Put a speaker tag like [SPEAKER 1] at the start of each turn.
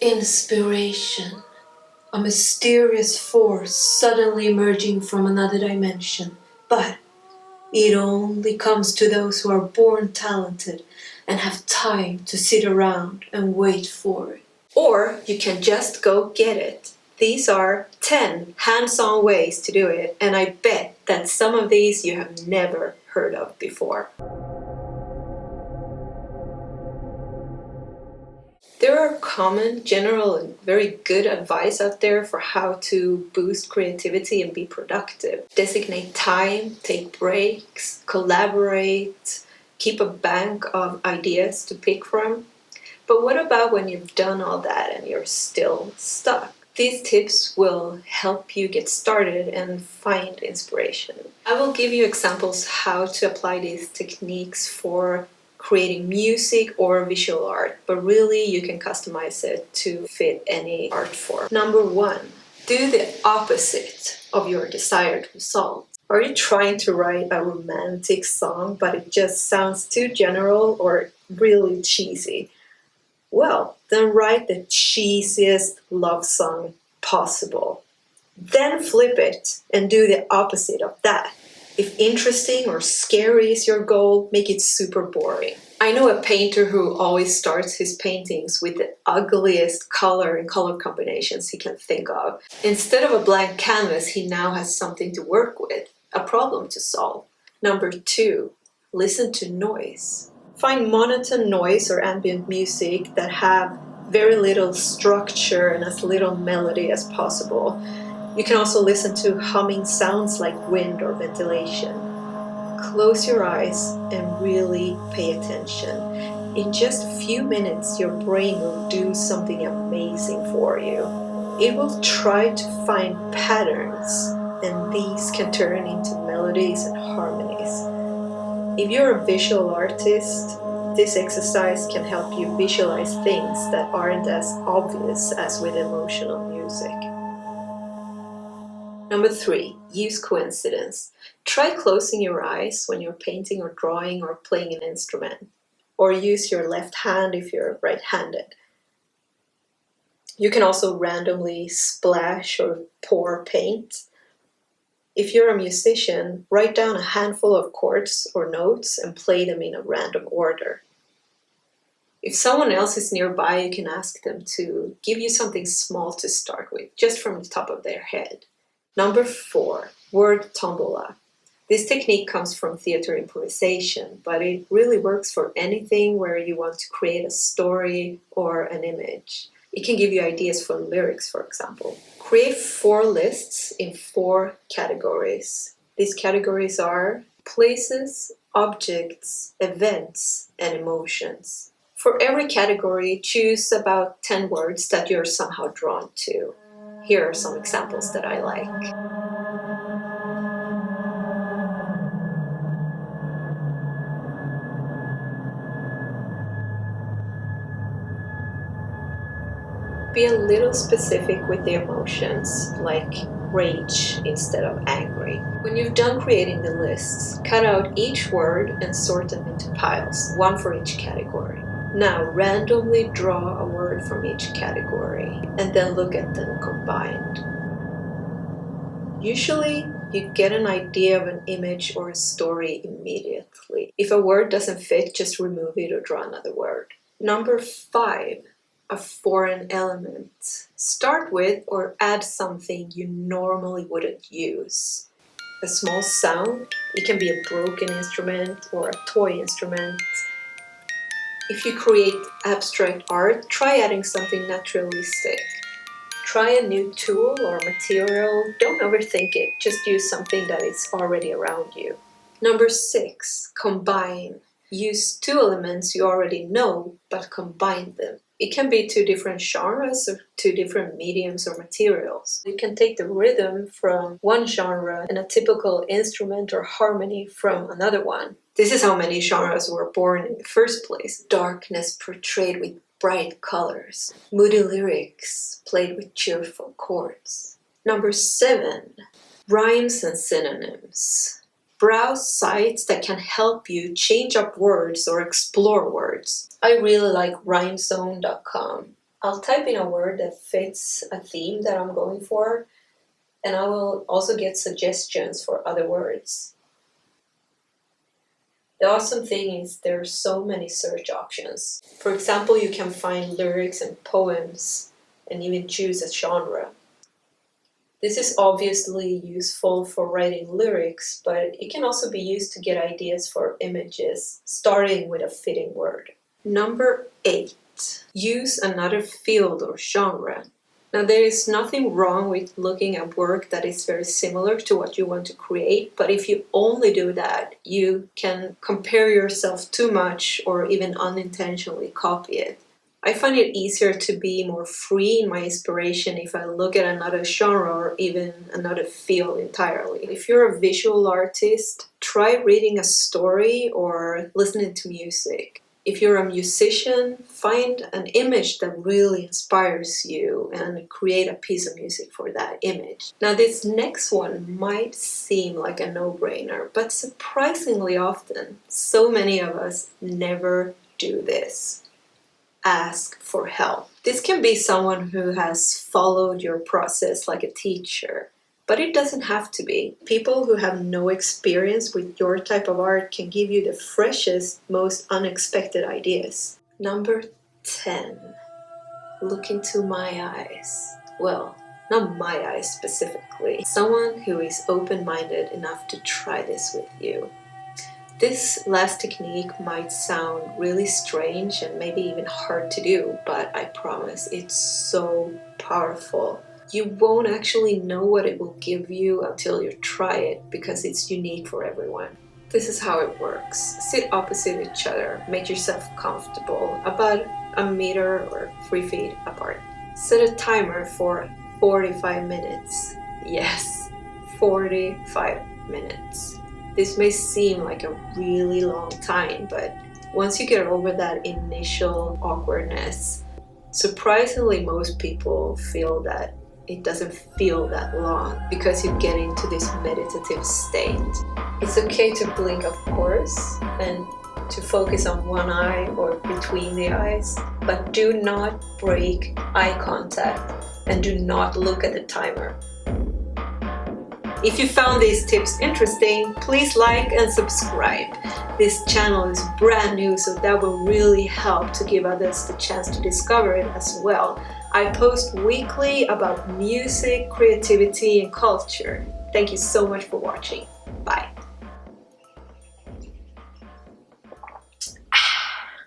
[SPEAKER 1] Inspiration. A mysterious force suddenly emerging from another dimension. But it only comes to those who are born talented and have time to sit around and wait for it. Or you can just go get it. These are 10 hands-on ways to do it, and I bet that some of these you have never heard of before. There are common, general, and very good advice out there for how to boost creativity and be productive. Designate time, take breaks, collaborate, keep a bank of ideas to pick from. But what about when you've done all that and you're still stuck? These tips will help you get started and find inspiration. I will give you examples how to apply these techniques for creating music or visual art, but really you can customize it to fit any art form. Number 1, do the opposite of your desired result. Are you trying to write a romantic song, but it just sounds too general or really cheesy? Well, then write the cheesiest love song possible. Then flip it and do the opposite of that. If interesting or scary is your goal, make it super boring. I know a painter who always starts his paintings with the ugliest color and color combinations he can think of. Instead of a blank canvas, he now has something to work with, a problem to solve. Number 2, listen to noise. Find monotone noise or ambient music that have very little structure and as little melody as possible. You can also listen to humming sounds like wind or ventilation. Close your eyes and really pay attention. In just a few minutes, your brain will do something amazing for you. It will try to find patterns, and these can turn into melodies and harmonies. If you're a visual artist, this exercise can help you visualize things that aren't as obvious as with emotional music. Number 3, use coincidence. Try closing your eyes when you're painting or drawing or playing an instrument, or use your left hand if you're right-handed. You can also randomly splash or pour paint. If you're a musician, write down a handful of chords or notes and play them in a random order. If someone else is nearby, you can ask them to give you something small to start with, just from the top of their head. Number 4, word tombola. This technique comes from theater improvisation, but it really works for anything where you want to create a story or an image. It can give you ideas for lyrics, for example. Create 4 lists in 4 categories. These categories are places, objects, events, and emotions. For every category, choose about 10 words that you're somehow drawn to. Here are some examples that I like. Be a little specific with the emotions, like rage instead of angry. When you've done creating the lists, cut out each word and sort them into piles, 1 for each category. Now randomly draw a word from each category and then look at them combined. Usually, you get an idea of an image or a story immediately. If a word doesn't fit, just remove it or draw another word. Number 5, a foreign element. Start with or add something you normally wouldn't use. A small sound, it can be a broken instrument or a toy instrument. If you create abstract art, try adding something naturalistic. Try a new tool or material. Don't overthink it. Just use something that is already around you. Number 6, combine. Use 2 elements you already know, but combine them. It can be 2 different genres or 2 different mediums or materials. You can take the rhythm from one genre and a typical instrument or harmony from another one. This is how many genres were born in the first place. Darkness portrayed with bright colors. Moody lyrics played with cheerful chords. Number 7, rhymes and synonyms. Browse sites that can help you change up words or explore words. I really like rhymezone.com. I'll type in a word that fits a theme that I'm going for, and I will also get suggestions for other words. The awesome thing is there are so many search options. For example, you can find lyrics and poems and even choose a genre. This is obviously useful for writing lyrics, but it can also be used to get ideas for images, starting with a fitting word. Number 8. Use another field or genre. Now, there is nothing wrong with looking at work that is very similar to what you want to create, but if you only do that, you can compare yourself too much or even unintentionally copy it. I find it easier to be more free in my inspiration if I look at another genre or even another field entirely. If you're a visual artist, try reading a story or listening to music. If you're a musician, find an image that really inspires you and create a piece of music for that image. Now, this next one might seem like a no-brainer, but surprisingly often, so many of us never do this. Ask for help. This can be someone who has followed your process like a teacher, but it doesn't have to be. People who have no experience with your type of art can give you the freshest, most unexpected ideas. Number 10. Look into my eyes. Well, not my eyes specifically. Someone who is open-minded enough to try this with you. This last technique might sound really strange and maybe even hard to do, but I promise it's so powerful. You won't actually know what it will give you until you try it because it's unique for everyone. This is how it works. Sit opposite each other, make yourself comfortable, about a meter or 3 feet apart. Set a timer for 45 minutes. Yes, 45 minutes. This may seem like a really long time, but once you get over that initial awkwardness, surprisingly most people feel that it doesn't feel that long because you get into this meditative state. It's okay to blink, of course, and to focus on one eye or between the eyes, but do not break eye contact and do not look at the timer. If you found these tips interesting, please like and subscribe. This channel is brand new, so that will really help to give others the chance to discover it as well. I post weekly about music, creativity, and culture. Thank you so much for watching. Bye.